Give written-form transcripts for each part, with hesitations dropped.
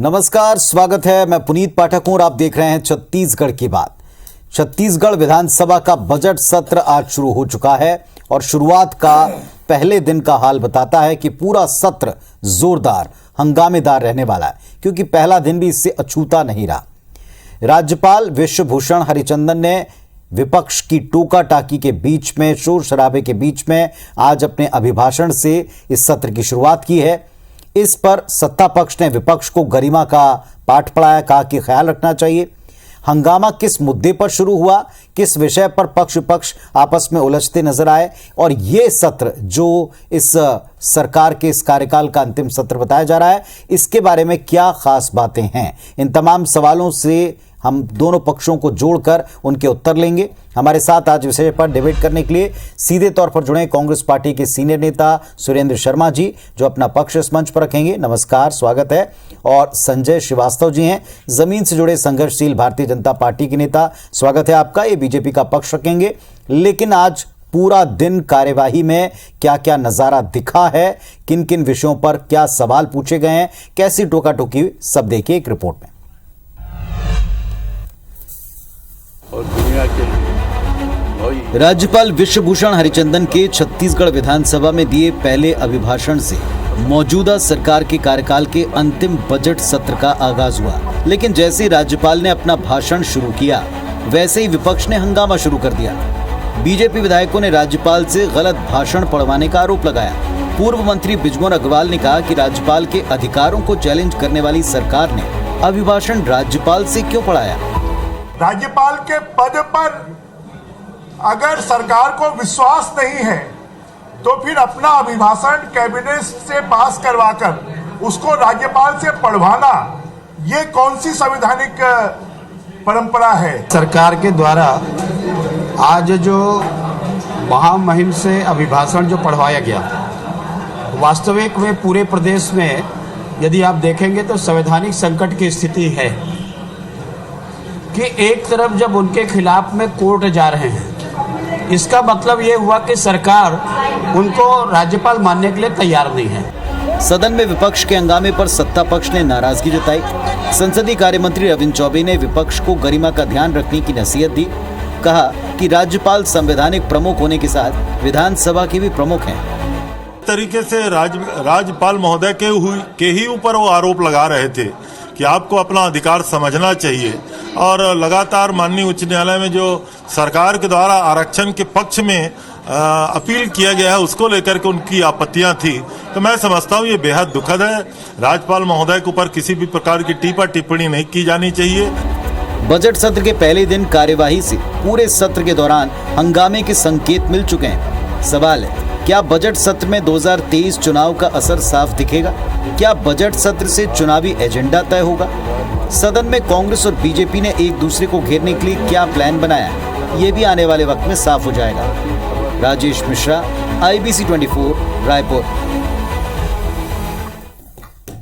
नमस्कार, स्वागत है। मैं पुनीत पाठक हूं और आप देख रहे हैं छत्तीसगढ़ की बात। छत्तीसगढ़ विधानसभा का बजट सत्र आज शुरू हो चुका है और शुरुआत का पहले दिन का हाल बताता है कि पूरा सत्र जोरदार हंगामेदार रहने वाला है, क्योंकि पहला दिन भी इससे अछूता नहीं रहा। राज्यपाल विश्वभूषण हरिचंदन ने विपक्ष की टोका टाकी के बीच में, शोर शराबे के बीच में आज अपने अभिभाषण से इस सत्र की शुरुआत की है। इस पर सत्ता पक्ष ने विपक्ष को गरिमा का पाठ पढ़ाया, कहा कि ख्याल रखना चाहिए। हंगामा किस मुद्दे पर शुरू हुआ, किस विषय पर पक्ष विपक्ष आपस में उलझते नजर आए, और यह सत्र जो इस सरकार के इस कार्यकाल का अंतिम सत्र बताया जा रहा है, इसके बारे में क्या खास बातें हैं, इन तमाम सवालों से हम दोनों पक्षों को जोड़कर उनके उत्तर लेंगे। हमारे साथ आज विषय पर डिबेट करने के लिए सीधे तौर पर जुड़े कांग्रेस पार्टी के सीनियर नेता सुरेंद्र शर्मा जी, जो अपना पक्ष इस मंच पर रखेंगे। नमस्कार, स्वागत है। और संजय श्रीवास्तव जी हैं, जमीन से जुड़े संघर्षशील भारतीय जनता पार्टी के नेता, स्वागत है आपका। ये बीजेपी का पक्ष रखेंगे। लेकिन आज पूरा दिन कार्यवाही में क्या क्या नजारा दिखा है, किन किन विषयों पर क्या सवाल पूछे गए हैं, कैसी टोका टोकी, सब देखिए एक रिपोर्ट में। और दुनिया के लिए राज्यपाल विश्वभूषण हरिचंदन के छत्तीसगढ़ विधानसभा में दिए पहले अभिभाषण से मौजूदा सरकार के कार्यकाल के अंतिम बजट सत्र का आगाज हुआ। लेकिन जैसे ही राज्यपाल ने अपना भाषण शुरू किया, वैसे ही विपक्ष ने हंगामा शुरू कर दिया। बीजेपी विधायकों ने राज्यपाल से गलत भाषण पढ़वाने का आरोप लगाया। पूर्व मंत्री बिजमोहन अग्रवाल ने कहा कि राज्यपाल के अधिकारों को चैलेंज करने वाली सरकार ने अभिभाषण राज्यपाल से क्यों पढ़ाया। राज्यपाल के पद पर अगर सरकार को विश्वास नहीं है तो फिर अपना अभिभाषण कैबिनेट से पास करवाकर उसको राज्यपाल से पढ़वाना, ये कौन सी संवैधानिक परंपरा है। सरकार के द्वारा आज जो महामहिम से अभिभाषण जो पढ़वाया गया, वास्तविक में पूरे प्रदेश में यदि आप देखेंगे तो संवैधानिक संकट की स्थिति है कि एक तरफ जब उनके खिलाफ में कोर्ट जा रहे हैं, इसका मतलब ये हुआ कि सरकार उनको राज्यपाल मानने के लिए तैयार नहीं है। सदन में विपक्ष के हंगामे पर सत्ता पक्ष ने नाराजगी जताई। संसदीय कार्य मंत्री रविंद्र चौबे ने विपक्ष को गरिमा का ध्यान रखने की नसीहत दी। कहा कि राज्यपाल संवैधानिक प्रमुख होने के साथ विधानसभा के भी प्रमुख हैं। तरीके से राज्यपाल महोदय के ही ऊपर वो आरोप लगा रहे थे कि आपको अपना अधिकार समझना चाहिए, और लगातार माननीय उच्च न्यायालय में जो सरकार के द्वारा आरक्षण के पक्ष में अपील किया गया है, उसको लेकर के उनकी आपत्तियां थी। तो मैं समझता हूं ये बेहद दुखद है। राज्यपाल महोदय के ऊपर किसी भी प्रकार की टीका टिप्पणी नहीं की जानी चाहिए। बजट सत्र के पहले दिन कार्यवाही से पूरे सत्र के दौरान हंगामे के संकेत मिल चुके हैं। सवाल है, क्या बजट सत्र में 2023 चुनाव का असर साफ दिखेगा? क्या बजट सत्र से चुनावी एजेंडा तय होगा? सदन में कांग्रेस और बीजेपी ने एक दूसरे को घेरने के लिए क्या प्लान बनाया, ये भी आने वाले वक्त में साफ हो जाएगा। राजेश मिश्रा, IBC 24, रायपुर।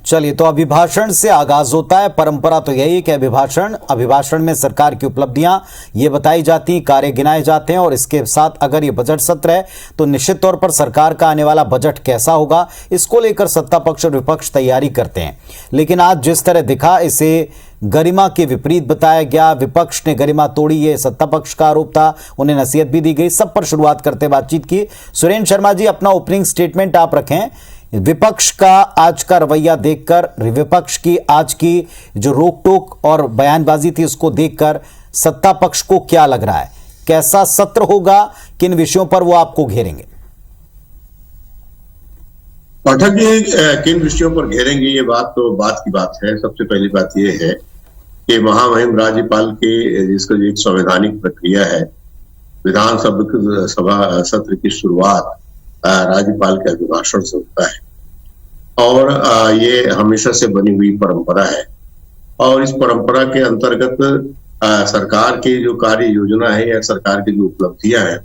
चलिए, तो अभिभाषण से आगाज होता है। परंपरा तो यही है कि अभिभाषण में सरकार की उपलब्धियां ये बताई जाती, कार्य गिनाए जाते हैं, और इसके साथ अगर ये बजट सत्र है तो निश्चित तौर पर सरकार का आने वाला बजट कैसा होगा, इसको लेकर सत्ता पक्ष और विपक्ष तैयारी करते हैं। लेकिन आज जिस तरह दिखा, इसे गरिमा के विपरीत बताया गया। विपक्ष ने गरिमा तोड़ी, ये सत्ता पक्ष का आरोप था, उन्हें नसीहत भी दी गई। सब पर शुरुआत करते बातचीत की। सुरेंद्र शर्मा जी, अपना ओपनिंग स्टेटमेंट आप रखें। विपक्ष का आज का रवैया देखकर, विपक्ष की आज की जो रोक टोक और बयानबाजी थी, उसको देखकर सत्ता पक्ष को क्या लग रहा है? कैसा सत्र होगा? किन विषयों पर वो आपको घेरेंगे? पाठक जी, किन विषयों पर घेरेंगे, ये बात की बात है। सबसे पहली बात ये है कि महामहिम राज्यपाल के जिसका एक संवैधानिक प्रक्रिया है, विधानसभा सत्र की शुरुआत राज्यपाल के अभिभाषण से होता है, और ये हमेशा से बनी हुई परंपरा है। और इस परंपरा के अंतर्गत सरकार की जो कार्य योजना है या सरकार की जो उपलब्धियां हैं,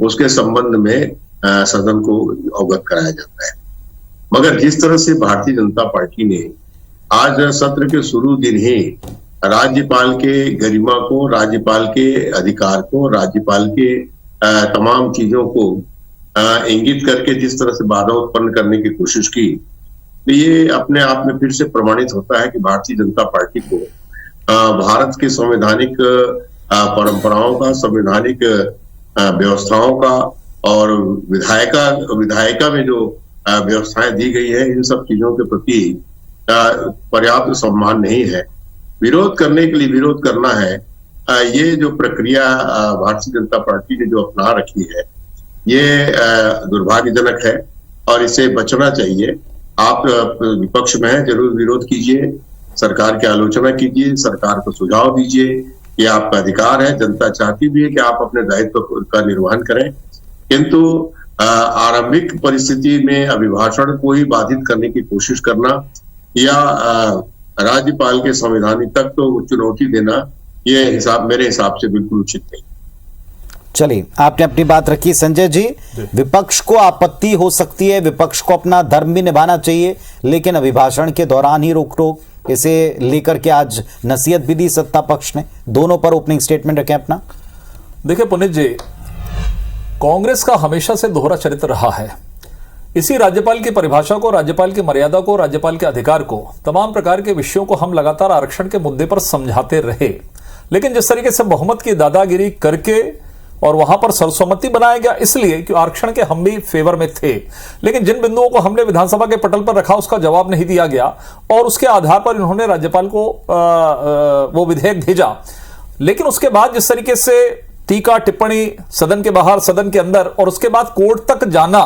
उसके संबंध में सदन को अवगत कराया जाता है। मगर जिस तरह से भारतीय जनता पार्टी ने आज सत्र के शुरू दिन ही राज्यपाल के गरिमा को, राज्यपाल के अधिकार को, राज्यपाल के तमाम चीजों को इंगित करके जिस तरह से बाधा उत्पन्न करने की कोशिश की, तो ये अपने आप में फिर से प्रमाणित होता है कि भारतीय जनता पार्टी को भारत के संवैधानिक परंपराओं का, संवैधानिक व्यवस्थाओं का और विधायिका में जो व्यवस्थाएं दी गई है, इन सब चीजों के प्रति पर्याप्त सम्मान नहीं है। विरोध करने के लिए विरोध करना है, ये जो प्रक्रिया भारतीय जनता पार्टी ने जो अपना रखी है, ये दुर्भाग्यजनक है और इससे बचना चाहिए। आप विपक्ष में हैं, जरूर विरोध कीजिए, सरकार की आलोचना कीजिए, सरकार को सुझाव दीजिए, ये आपका अधिकार है। जनता चाहती भी है कि आप अपने दायित्व का निर्वहन करें, किंतु आरंभिक परिस्थिति में अभिभाषण को ही बाधित करने की कोशिश करना या राज्यपाल के संवैधानिक तक तो चुनौती देना, ये मेरे हिसाब से बिल्कुल उचित नहीं। चलिए, आपने अपनी बात रखी। संजय जी, विपक्ष को आपत्ति हो सकती है, विपक्ष को अपना धर्म भी निभाना चाहिए, लेकिन अभिभाषण के दौरान ही रोक टोक, इसे लेकर के आज नसीहत भी दी सत्ता पक्ष ने। दोनों पर ओपनिंग स्टेटमेंट रखें अपना। देखिए पुनीत जी, कांग्रेस का हमेशा से दोहरा चरित्र रहा है। इसी राज्यपाल की परिभाषा को, राज्यपाल की मर्यादा को, राज्यपाल के अधिकार को, तमाम प्रकार के विषयों को हम लगातार आरक्षण के मुद्दे पर समझाते रहे, लेकिन जिस तरीके से बहुमत की दादागिरी करके और वहां पर सर्वसम्मति बनाया गया, इसलिए कि आरक्षण के हम भी फेवर में थे, लेकिन जिन बिंदुओं को हमने विधानसभा के पटल पर रखा उसका जवाब नहीं दिया गया और उसके आधार पर इन्होंने राज्यपाल को वो विधेयक भेजा। लेकिन उसके बाद जिस तरीके से टीका टिप्पणी सदन के बाहर, सदन के अंदर और उसके बाद कोर्ट तक जाना,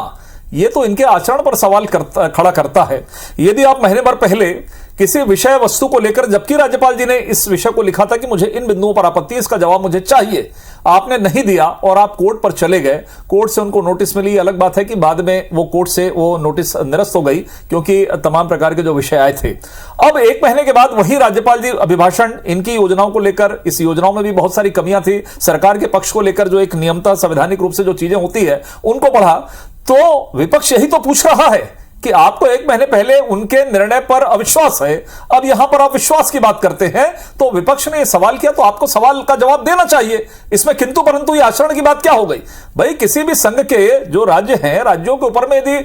ये तो इनके आचरण पर सवाल खड़ा करता है। यदि आप महीने भर पहले किसी विषय वस्तु को लेकर, जबकि राज्यपाल जी ने इस विषय को लिखा था कि मुझे इन बिंदुओं पर आपत्ति, इसका जवाब मुझे चाहिए, आपने नहीं दिया और आप कोर्ट पर चले गए, कोर्ट से उनको नोटिस मिली। अलग बात है कि बाद में वो कोर्ट से वो नोटिस निरस्त हो गई क्योंकि तमाम प्रकार के जो विषय आए थे। अब एक महीने के बाद वही राज्यपाल जी अभिभाषण, इनकी योजनाओं को लेकर, इस योजनाओं में भी बहुत सारी कमियां थी, सरकार के पक्ष को लेकर जो एक नियमता संवैधानिक रूप से जो चीजें होती है उनको पढ़ा, तो विपक्ष यही तो पूछ रहा है कि आपको एक महीने पहले उनके निर्णय पर अविश्वास है, अब यहां पर आप विश्वास की बात करते हैं। तो विपक्ष ने यह सवाल किया तो आपको सवाल का जवाब देना चाहिए। इसमें किंतु परंतु ये आचरण की बात क्या हो गई? भाई, किसी भी संघ के जो राज्य हैं, राज्यों के ऊपर में यदि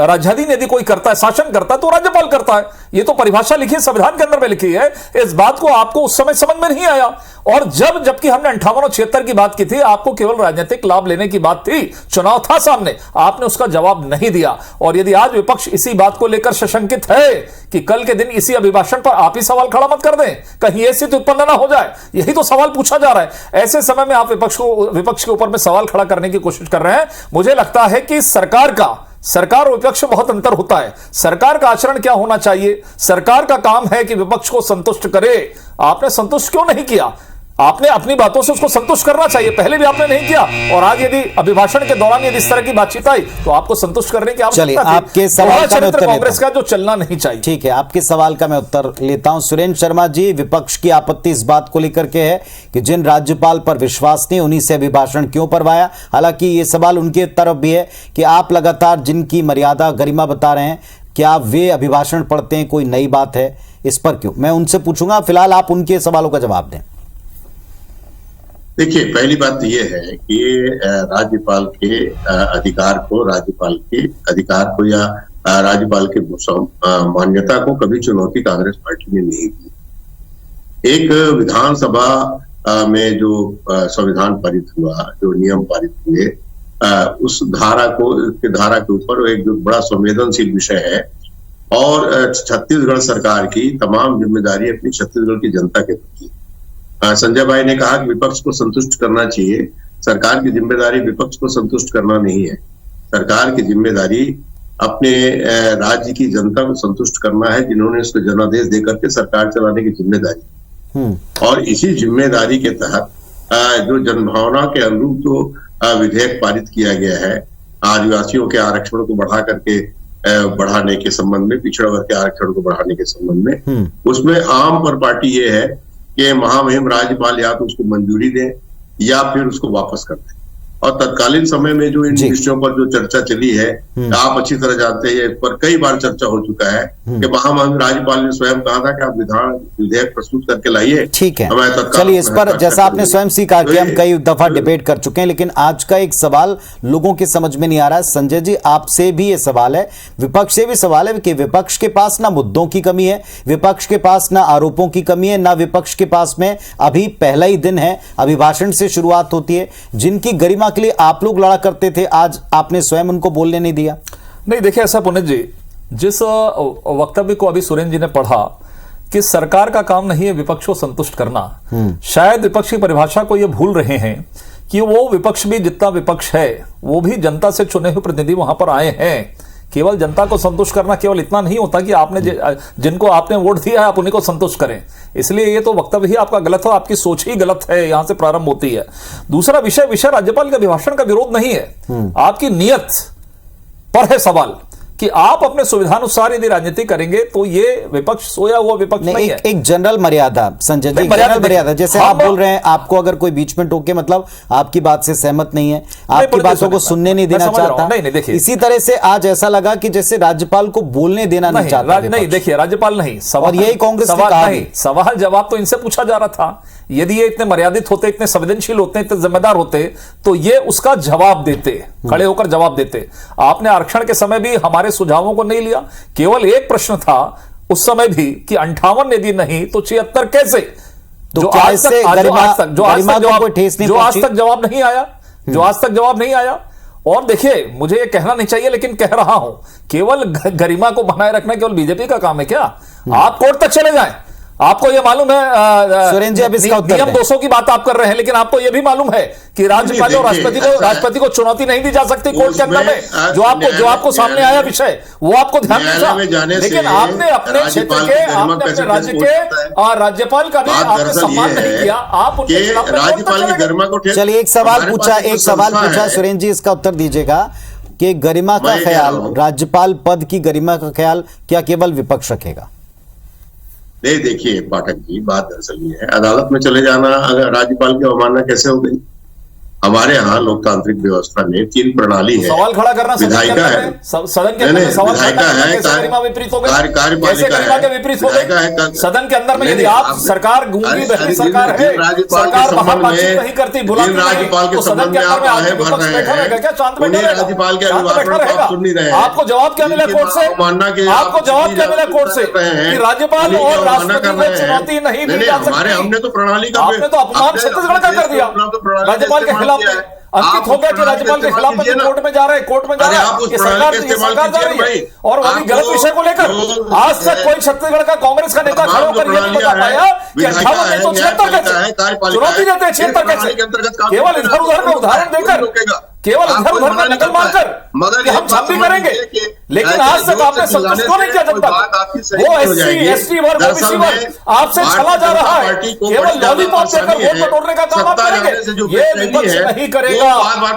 राज्याधीन यदि कोई करता है, शासन करता है, तो राज्यपाल करता है। ये तो परिभाषा लिखी है, संविधान के अंदर में लिखी है। इस बात को आपको उस समय समझ में नहीं आया, और जबकि हमने 58 और 76 की बात की थी, आपको केवल राजनीतिक लाभ लेने की बात थी, चुनाव था सामने, आपने उसका जवाब नहीं दिया। और यदि आज विपक्ष इसी बात को लेकर सशंकित है कि कल के दिन इसी अभिभाषण पर आप ही सवाल खड़ा मत कर दें, कहीं ऐसी तो उत्पन्न ना हो जाए, यही तो सवाल पूछा जा रहा है। ऐसे समय में आप विपक्ष के ऊपर में सवाल खड़ा करने की कोशिश कर रहे हैं। मुझे लगता है कि सरकार और विपक्ष में बहुत अंतर होता है। सरकार का आचरण क्या होना चाहिए? सरकार का काम है कि विपक्ष को संतुष्ट करे। आपने संतुष्ट क्यों नहीं किया? आपने अपनी बातों से उसको संतुष्ट करना चाहिए, पहले भी आपने नहीं किया, और आज यदि अभिभाषण के दौरान यदि इस तरह की बातचीत आई तो आपको संतुष्ट करने की आवश्यकता थी। आपके सवाल का मैं उत्तर कांग्रेस का जो चलना नहीं चाहिए। ठीक है, आपके सवाल का मैं उत्तर लेता हूं। सुरेंद्र शर्मा जी, विपक्ष की आपत्ति इस बात को लेकर के है कि जिन राज्यपाल पर विश्वास नहीं, उन्हीं से अभिभाषण क्यों करवाया। हालांकि ये सवाल उनके तरफ भी है कि आप लगातार जिनकी मर्यादा गरिमा बता रहे हैं, क्या वे अभिभाषण पढ़ते हैं, कोई नई बात है? इस पर क्यों, मैं उनसे पूछूंगा। फिलहाल आप उनके सवालों का जवाब दें। देखिए, पहली बात तो ये है कि राज्यपाल के अधिकार को, राज्यपाल के अधिकार को या राज्यपाल के मान्यता को कभी चुनौती कांग्रेस पार्टी ने नहीं दी। एक विधानसभा में जो संविधान पारित हुआ, जो नियम पारित हुए, उस धारा के ऊपर एक जो बड़ा संवेदनशील विषय है, और छत्तीसगढ़ सरकार की तमाम जिम्मेदारी अपनी छत्तीसगढ़ की जनता के प्रति। संजय भाई ने कहा कि विपक्ष को संतुष्ट करना चाहिए। सरकार की जिम्मेदारी विपक्ष को संतुष्ट करना नहीं है। सरकार की जिम्मेदारी अपने राज्य की जनता को संतुष्ट करना है, जिन्होंने उसको जनादेश देकर के सरकार चलाने की जिम्मेदारी। और इसी जिम्मेदारी के तहत जो जनभावना के अनुरूप जो विधेयक पारित किया गया है, आदिवासियों के आरक्षण को बढ़ाने के संबंध में, पिछड़ा वर्ग के आरक्षण को बढ़ाने के संबंध में, उसमें आम पर पार्टी ये है कि महामहिम राज्यपाल या तो उसको मंजूरी दें या फिर उसको वापस कर दें। और तत्कालीन समय में जो इन जी। विषयों पर जो चर्चा चली है, आप अच्छी तरह जानते हैं, इस पर कई बार चर्चा हो चुका है कि महामहिम राज्यपाल ने स्वयं कहा था कि आप विधेयक प्रस्तुत करके लाइए। ठीक है, मैं तत्काल चलिए इस पर चर्चा जैसा आपने करूंगा। स्वयं स्वीकार तो किया, हम ये- कई दफा डिबेट कर चुके हैं, लेकिन आज का एक सवाल लोगों के समझ में नहीं आ रहा है। संजय जी, आपसे भी ये सवाल है, विपक्ष से भी सवाल है कि विपक्ष के पास ना मुद्दों की कमी है, विपक्ष के पास ना आरोपों की कमी है, ना विपक्ष के पास में अभी पहला ही दिन है, अभिभाषण से शुरुआत होती है। जिनकी गरिमा के लिए आप लोग लड़ा करते थे, आज आपने स्वयं उनको बोलने नहीं दिया। नहीं, देखिए ऐसा पुनित जी, जिस वक्तव्य को अभी सुरेंद्र जी ने पढ़ा कि सरकार का काम नहीं है विपक्ष को संतुष्ट करना, शायद विपक्ष की परिभाषा को ये भूल रहे हैं कि वो विपक्ष भी, जितना विपक्ष है वो भी जनता से चुने हुए प्रतिनिधि वहां पर आए हैं। केवल जनता को संतुष्ट करना केवल इतना नहीं होता कि आपने जिनको आपने वोट दिया है आप उन्हीं को संतुष्ट करें। इसलिए ये तो वक्तव्य ही आपका गलत हो, आपकी सोच ही गलत है, यहां से प्रारंभ होती है। दूसरा विषय राज्यपाल के अभिभाषण का विरोध नहीं है, आपकी नियत पर है सवाल कि आप अपने सुविधानुसार यदि राजनीति करेंगे तो ये विपक्ष सोया हुआ विपक्ष नहीं है। एक जनरल मर्यादा, संजय जी, मर्यादा जनरल मर्यादा, जैसे हम- आप बोल रहे हैं, आपको अगर कोई बीच में टोके, मतलब आपकी बात से सहमत नहीं है, आपकी बोलते बातों को सुनिए, सुनने नहीं मैं देना समझ रहा हूं। चाहता। नहीं, देखिए। इसी तरह से आज ऐसा लगा कि जैसे राज्यपाल को बोलने देना नहीं चाहता नहीं, विपक्ष। देखिए राज्यपाल नहीं, और यही कांग्रेस ने सवाल कहा नहीं, भी। सवाल जवाब तो इनसे पूछा जा रहा था। यदि ये इतने मर्यादित होते, इतने संवेदनशील होते, इतने जिम्मेदार होते तो ये उसका जवाब देते, खड़े होकर जवाब देते। आपने आरक्षण के समय भी हमारे सुझावों को नहीं लिया। केवल एक प्रश्न था उस समय भी कि 58 यदि नहीं तो 76 कैसे, तो जो क्या आज इससे तक गरिमा को कोई ठेस नहीं जो आज पहुंची? तक जवाब नहीं आया, जो आज तक जवाब नहीं आया। और देखिए, मुझे ये कहना नहीं चाहिए लेकिन कह रहा हूं, केवल गरिमा को बनाए रखना केवल बीजेपी का काम है क्या? आप कोर्ट तक चले जाएं, आपको ये मालूम है सुरेंद्र जी, अब इसका उत्तर नियम दें। 200 की बात आप कर रहे हैं, लेकिन आपको यह भी मालूम है कि राज्यपाल और राष्ट्रपति को चुनौती नहीं दी जा सकती कोर्ट के अंदर में। जो आपको सामने आया विषय वो आपको ध्यान नहीं था, लेकिन आपने अपने क्षेत्र के, आपने अपने राज्य के राज्यपाल का भी आपने सम्मान नहीं किया। आप उनके खिलाफ में कोर्ट तक राज्यपाल की चले गए। गरिमा को ठेस- चलिए एक सवाल हमारे पूछा, पास एक जो सवाल संस्था पूछा है, सुरेंद्र जी, इसका उत्तर दीजिएगा कि गरिमा का मैं कह ख्याल, रहा हूं। राज्यपाल पद की गरिमा का ख्याल क्या केवल विपक्ष रखेगा? नहीं, देखिए पाठक जी, बात दरअसल ये है, अदालत में चले जाना अगर राज्यपाल की अवमानना कैसे हो गई? हमारे यहाँ लोकतांत्रिक व्यवस्था में 3 प्रणाली है। सवाल खड़ा करना सदन के विधायिका अंदर है, में, सदन के अंदर में सवाल खड़ा विधायिका करना है, कैसे गरिमा विपरीत हो गई? कार्यपालिका कैसे गरिमा है, के विपरीत हो विधायिका गई? है, सदन के अंदर में नहीं, यदि नहीं, आप आप- सरकार गूंगी अरे, बहरी अरे, सरकार है, राज्यपाल के सरकार बाहर संबंध बातचीत में नहीं करती, बुलाती नहीं, राज्यपाल के तो सदन संबंध के में अंदर में आप आदमी आए भर विपक्ष रहे बैठा रहेगा हैं, क्या? शांत बैठा उन्हें रहेगा? राज्यपाल के शांत बैठा अभिभाषण को रहेगा? आप सुन नहीं रहे हैं। आपको जवाब क्या मिला जिनकी कोर्ट से? अवमानना के आपको आप जवाब क्या जितनी मिला कोर्ट से कर रहे हैं, कि राज्यपाल उन्हीं की और अवमानना राष्ट्रपति कर को रहे हैं। चुनौती नहीं दी नहीं, जा हमारे सकती। हमने तो प्रणाली का आपने तो अपमान छत्तीसगढ़ का कर दिया, राज्यपाल के खिलाफ में अंकित हो गया कि राज्यपाल के खिलाफ में कोर्ट में जा रहे हैं, कोर्ट में जा अरे रहे आप हैं, उस ये प्रणाली सरकार का ये इस्तेमाल सरकार जा कीजिए रही है। भाई। और वो भी आप गलत जो- विषय को लेकर जो- आज तक कोई छत्तीसगढ़ का कांग्रेस का नेता खड़ा होकर ये नहीं बता पाया कि 58 नहीं तो 76 कैसे? चुनौती देते हैं 76 कैसे? केवल इधर उधर का उदाहरण देकर, केवल इधर उधर का नकल मारकर कि हम छापी करेंगे, लेकिन आज तक आपने संतुष्ट क्यों नहीं किया जनता को? वो SC, ST वर्ग, OBC वर्ग आपसे छला जा रहा है, केवल लॉलीपॉप देकर वोट बटोरने का काम आप करेंगे। ये विपक्ष नहीं करेगा,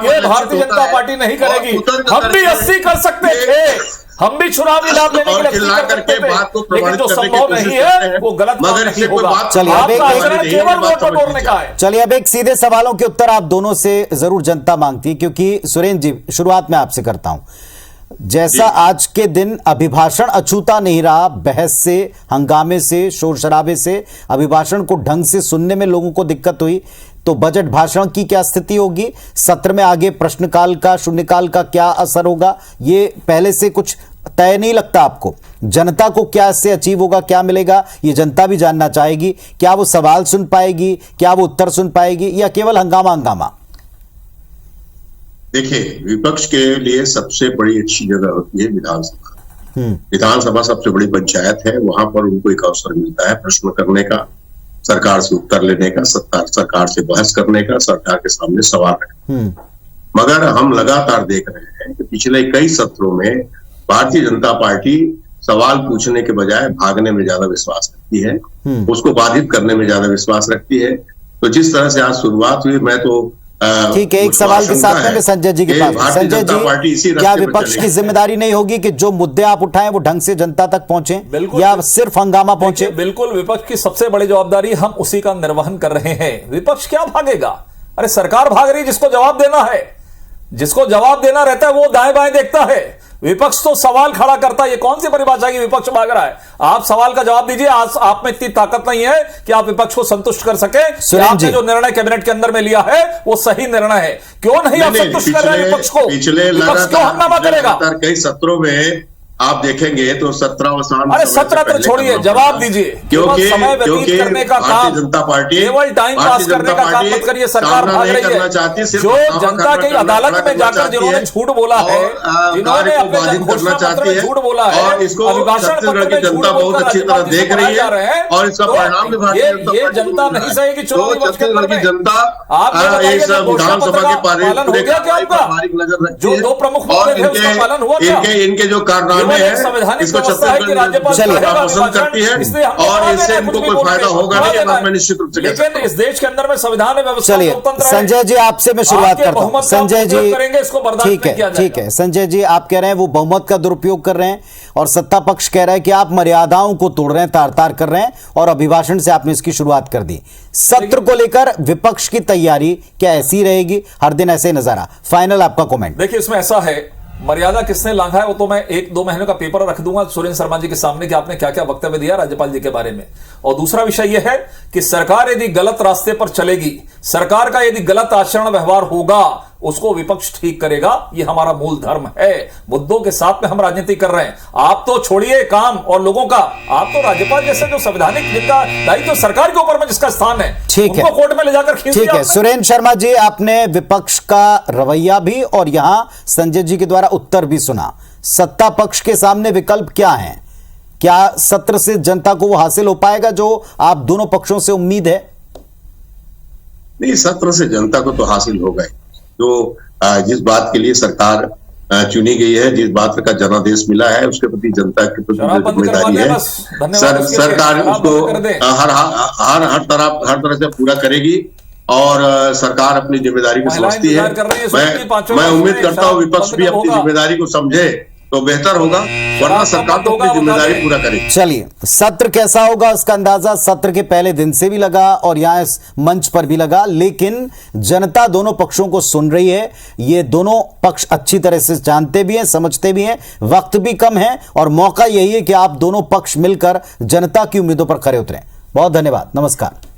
ये भारतीय जनता पार्टी नहीं करेगी। हम भी 80 कर सकते थे, हम भी चुनावी लाभ लेने के लिए 80 कर सकते थे, लेकिन जो संभव नहीं है वो गलत काम नहीं होगा। चलिए, अब आपका एक- आचरण केवल वोट बटोरने का है। चलिए अब एक सीधे सवालों के उत्तर आप दोनों से जरूर जनता मांगती है, क्योंकि सुरेंद्र जी शुरुआत में आपसे करता हूं। जैसा आज के दिन अभिभाषण अछूता नहीं रहा, बहस से, हंगामे से, शोर शराबे से, अभिभाषण को ढंग से सुनने में लोगों को दिक्कत हुई, तो बजट भाषण की क्या स्थिति होगी? सत्र में आगे प्रश्नकाल का, शून्यकाल का क्या असर होगा? ये पहले से कुछ तय नहीं लगता आपको? जनता को क्या इससे अचीव होगा, क्या मिलेगा, ये जनता भी जानना चाहेगी। क्या वो सवाल सुन पाएगी, क्या वो उत्तर सुन पाएगी, या केवल हंगामा हंगामा? देखिए, विपक्ष के लिए सबसे बड़ी अच्छी जगह होती है विधानसभा। विधानसभा सबसे बड़ी पंचायत है, वहां पर उनको एक अवसर मिलता है प्रश्न करने का, सरकार से उत्तर लेने का, सरकार से बहस करने का, सरकार के सामने सवाल रखने का। मगर हम लगातार देख रहे हैं कि पिछले कई सत्रों में भारतीय जनता पार्टी सवाल पूछने के बजाय भागने में ज्यादा विश्वास रखती है, उसको बाधित करने में ज्यादा विश्वास रखती है। तो जिस तरह से आज शुरुआत हुई, मैं तो ठीक है, एक सवाल के साथ में संजय जी के पास। संजय जी, क्या विपक्ष की जिम्मेदारी नहीं होगी कि जो मुद्दे आप उठाएं वो ढंग से जनता तक पहुंचे, या सिर्फ हंगामा पहुंचे? बिल्कुल, विपक्ष की सबसे बड़ी जवाबदारी, हम उसी का निर्वहन कर रहे हैं। विपक्ष क्या भागेगा? अरे सरकार भाग रही, जिसको जवाब देना है, जिसको जवाब देना रहता है वो दाएं बाएं देखता है। विपक्ष तो सवाल खड़ा करता है। ये कौन सी परिभाषा की विपक्ष भाग रहा है? आप सवाल का जवाब दीजिए। आज आप में इतनी ताकत नहीं है कि आप विपक्ष को संतुष्ट कर सके कि आपने जो निर्णय कैबिनेट के अंदर में लिया है वो सही निर्णय है। क्यों नहीं आप संतुष्ट कर रहे हैं विपक्ष को? विपक्ष क्यों हंगामा करेगा? कई सत्रों में आप देखेंगे तो 17 अरे 17 तो छोड़िए, जवाब दीजिए। क्योंकि समय व्यतीत करने का भारतीय काम, जनता पार्टी केवल टाइम पास करने का काम मत करिए। सरकार भाग रही है। जो जनता की अदालत में जाकर जिन्होंने झूठ बोला है, जिन्होंने अपने घोषणा पत्र में झूठ बोला है, अभिभाषण पत्र में झूठ बोलकर राज्यपाल जी को बढ़ाए जा रहे हैं, और इसका परिणाम भी ये जनता नहीं सहेगी। चुनावी वक्त के अंदर में जनता आप विधानसभा के पालन हो गया क्या आपका? जो 2 प्रमुख मुद्दे थे उसका पालन हुआ क्या? इनके जो कारनामे हैं इसको छत्तीसगढ़ पसंद करती है और इससे इनको कोई फायदा होगा नहीं, ये बात मैं निश्चित रूप से कह सकता हूं। लेकिन इस देश के अंदर में संविधान में व्यवस्था चलिए संजय जी, आपसे मैं शुरुआत करता हूं। संजय जी, ठीक है संजय जी, आप कह रहे हैं वो बहुमत का दुरुपयोग कर रहे हैं और सत्ता पक्ष कह रहा है कि आप मर्यादाओं को तोड़ रहे हैं, तार तार कर रहे हैं, और अभिभाषण से आपने इसकी शुरुआत कर दी। सत्र को लेकर विपक्ष की तैयारी क्या ऐसी रहेगी? हर दिन ऐसे नजर आ। फाइनल आपका कमेंट। देखिए, इसमें ऐसा है, मर्यादा किसने लांघा है वो तो मैं 1-2 महीने का पेपर रख दूंगा सुरेंद्र शर्मा जी के सामने कि आपने क्या क्या वक्तव्य दिया राज्यपाल जी के बारे में। और दूसरा विषय यह है कि सरकार यदि गलत रास्ते पर चलेगी, सरकार का यदि गलत आचरण व्यवहार होगा, उसको विपक्ष ठीक करेगा। ये हमारा मूल धर्म है। मुद्दों के साथ में हम राजनीति कर रहे हैं। आप तो छोड़िए काम और लोगों का, आप तो राज्यपाल जैसे जो संवैधानिक जिनका दायित्व सरकार के ऊपर में जिसका स्थान है, ठीक है, उनको कोर्ट में ले जाकर खींच ठीक है। सुरेंद्र शर्मा जी, आपने विपक्ष का रवैया भी और यहां संजय जी के द्वारा उत्तर भी सुना। सत्ता पक्ष के सामने विकल्प क्या है? क्या सत्र से जनता को वो हासिल हो पाएगा जो आप दोनों पक्षों से उम्मीद है? नहीं, सत्र से जनता को तो हासिल होगा। जो जिस बात के लिए सरकार चुनी गई है, जिस बात का जनादेश मिला है, उसके प्रति जनता की तो जिम्मेदारी है। सरकार उसको हर तरह से पूरा करेगी और सरकार अपनी जिम्मेदारी को समझती है। मैं उम्मीद करता हूं विपक्ष भी अपनी जिम्मेदारी को समझे तो बेहतर होगा, वरना सरकार तो अपनी जिम्मेदारी पूरा करेगी। चलिए, सत्र कैसा होगा उसका अंदाजा सत्र के पहले दिन से भी लगा और यहां इस मंच पर भी लगा, लेकिन जनता दोनों पक्षों को सुन रही है। ये दोनों पक्ष अच्छी तरह से जानते भी हैं, समझते भी हैं, वक्त भी कम है और मौका यही है कि आप दोनों पक्ष मिलकर जनता की उम्मीदों पर खरे उतरें। बहुत धन्यवाद, नमस्कार।